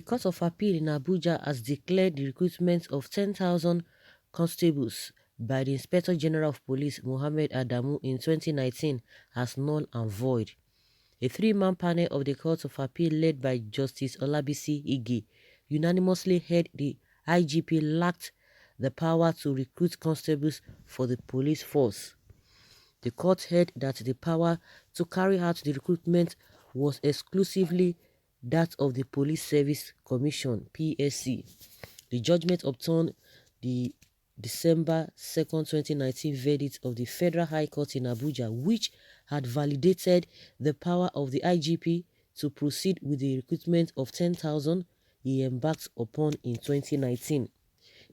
Court of Appeal in Abuja has declared the recruitment of 10,000 constables by the Inspector General of Police Mohammed Adamu in 2019 as null and void. A three-man panel of the Court of Appeal led by Justice Olabisi Ige unanimously held the IGP lacked the power to recruit constables for the police force. The court held that the power to carry out the recruitment was exclusively that of the Police Service Commission (PSC). The judgment overturned the December 2nd, 2019 verdict of the Federal High Court in Abuja, which had validated the power of the IGP to proceed with the recruitment of 10,000 he embarked upon in 2019.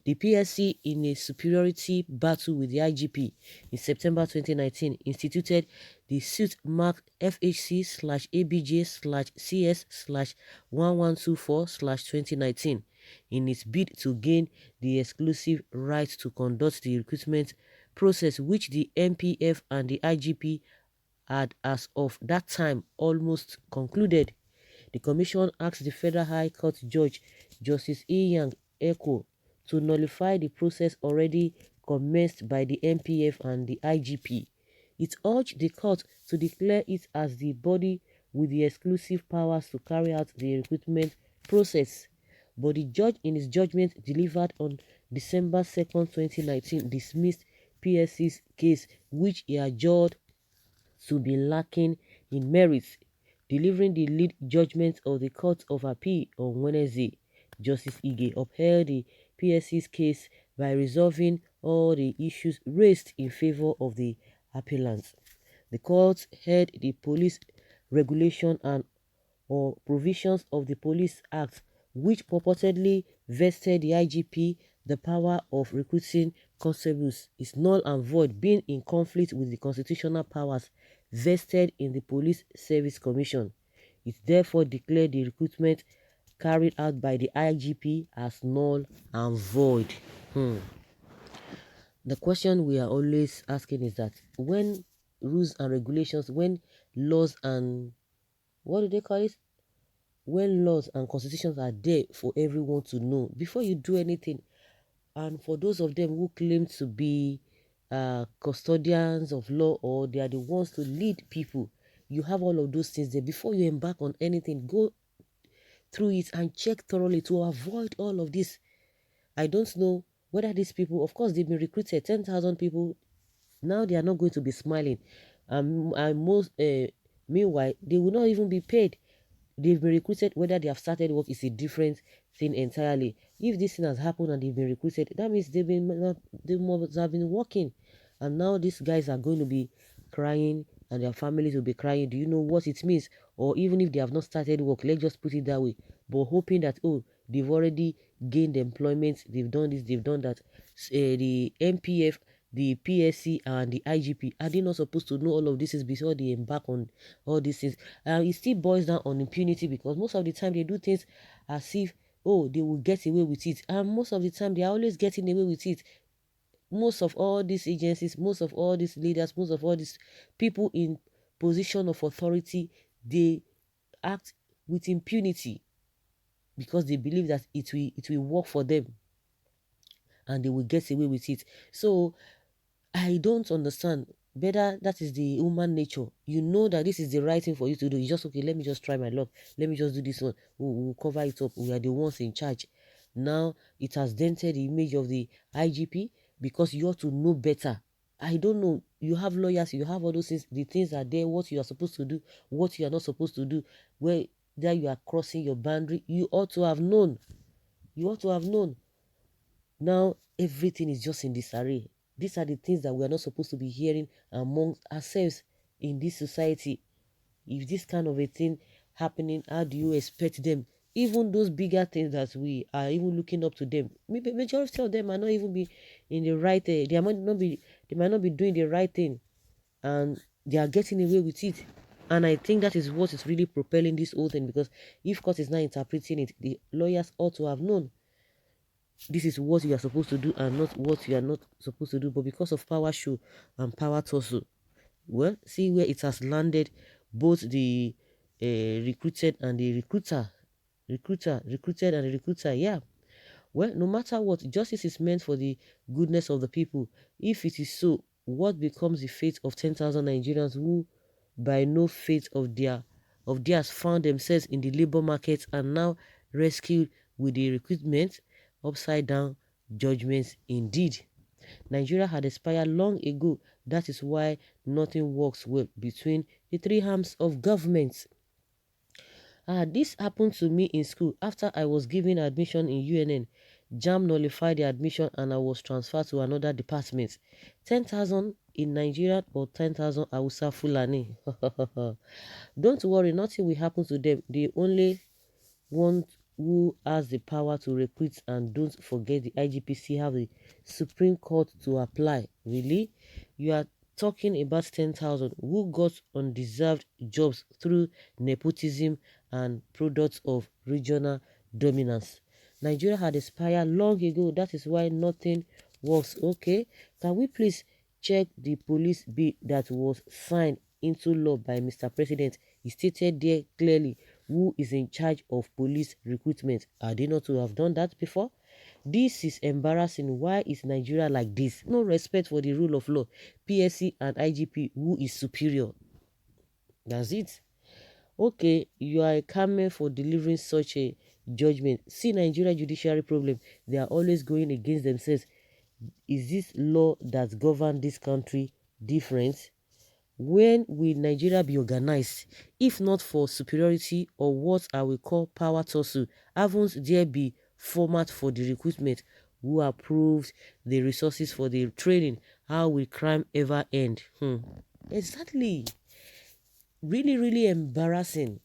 The PSC, in a superiority battle with the IGP in September 2019, instituted the suit marked FHC/ABJ/CS/1124/2019 in its bid to gain the exclusive right to conduct the recruitment process, which the MPF and the IGP had, as of that time, almost concluded. The commission asked the Federal High Court Judge Justice Yang Eko to nullify the process already commenced by the MPF and the IGP. It urged the court to declare it as the body with the exclusive powers to carry out the recruitment process. But the judge, in his judgment delivered on December 2nd, 2019, dismissed PSC's case, which he adjudged to be lacking in merits. Delivering the lead judgment of the Court of Appeal on Wednesday, Justice Ige upheld the PSC's case by resolving all the issues raised in favor of the appellants. The court held the police regulation and or provisions of the Police Act, which purportedly vested the IGP the power of recruiting constables, is null and void, being in conflict with the constitutional powers vested in the Police Service Commission. It therefore declared the recruitment carried out by the IGP as null and void. The question we are always asking is that when rules and regulations, when laws and what do they call it? When laws and constitutions are there for everyone to know before you do anything, and for those of them who claim to be custodians of law, or they are the ones to lead people, you have all of those things there. Before you embark on anything, go through it and check thoroughly to avoid all of this. I don't know whether these people, of course, they've been recruited, 10,000 people. Now they are not going to be smiling. Meanwhile, they will not even be paid. They've been recruited. Whether they have started work is a different thing entirely. If this thing has happened and they've been recruited, that means they must have been working. And now these guys are going to be crying and their families will be crying. Do you know what it means? Or even if they have not started work, let's just put it that way. But hoping that, oh, they've already gained employment, they've done this, they've done that. The MPF, the PSC, and the IGP, are they not supposed to know all of this is before they embark on all these things? It still boils down on impunity, because most of the time they do things as if, oh, they will get away with it. And most of the time they are always getting away with it. Most of all these agencies, most of all these leaders, most of all these people in position of authority, they act with impunity because they believe that it will work for them and they will get away with it. So I don't understand. Better, that is the human nature. You know that this is the right thing for you to do. You just, okay, let me just try my luck. Let me just do this one. We'll cover it up. We are the ones in charge. Now it has dented the image of the IGP because you ought to know better. I don't know. You have lawyers, you have all those things. The things are there, what you are supposed to do, what you are not supposed to do. Where there you are crossing your boundary, you ought to have known. You ought to have known. Now everything is just in disarray. These are the things that we are not supposed to be hearing amongst ourselves in this society. If this kind of a thing happening, how do you expect them? Even those bigger things that we are even looking up to them, maybe majority of them might not even be in the right. They might not be doing the right thing, and they are getting away with it. And I think that is what is really propelling this whole thing. Because if court is not interpreting it, the lawyers ought to have known this is what you are supposed to do and not what you are not supposed to do. But because of power show and power tussle, well, see where it has landed both the recruited and the recruiter. recruited and a recruiter. Yeah. Well, no matter what, justice is meant for the goodness of the people. If it is so, what becomes the fate of 10,000 Nigerians who, by no fate of theirs, found themselves in the labor market and now rescued with the recruitment? Upside down judgments indeed. Nigeria had expired long ago. That is why nothing works well between the three arms of government. This happened to me in school after I was given admission in UNN. JAM nullified the admission and I was transferred to another department. 10,000 in Nigeria or 10,000 Hausa Fulani. Don't worry, nothing will happen to them. They only one who has the power to recruit, and don't forget the IGPC have the Supreme Court to apply. Really? You are talking about 10,000 who got undeserved jobs through nepotism and products of regional dominance. Nigeria had expired long ago. That is why nothing works. Okay, can we please check the police bill that was signed into law by Mr. President? He stated there clearly who is in charge of police recruitment. Are they not to have done that before? This is embarrassing. Why is Nigeria like this? No respect for the rule of law. PSC and IGP, who is superior? That's it. Okay, you are a camel for delivering such a judgment. See Nigeria judiciary problem. They are always going against themselves. Is this law that governs this country different? When will Nigeria be organized? If not for superiority or what I will call power tussle, haven't there be format for the recruitment? Who approved the resources for the training? How will crime ever end? Exactly. Really, really embarrassing.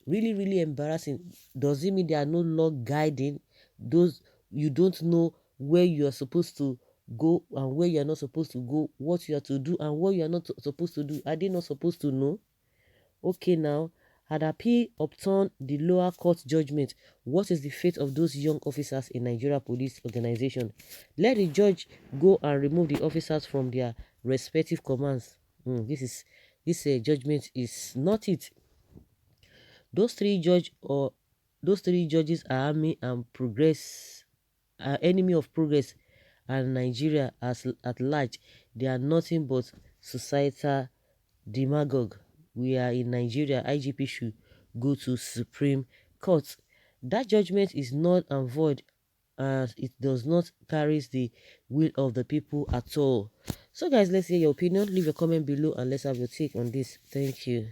Really, really embarrassing. Does it mean there are no law guiding those? You don't know where you are supposed to go and where you are not supposed to go, what you are to do and what you are not supposed to do? Are they not supposed to know? Okay, now, had appeal upturned the lower court judgment, what is the fate of those young officers in Nigeria Police Organization? Let the judge go and remove the officers from their respective commands. This judgment is not it. Those three judges are army and progress, are enemy of progress, and Nigeria as at large. They are nothing but societal demagogue. We are in Nigeria. IGP should go to Supreme Court. That judgment is null and void, as it does not carry the will of the people at all. So guys, let's hear your opinion. Leave a comment below and let's have your take on this. Thank you.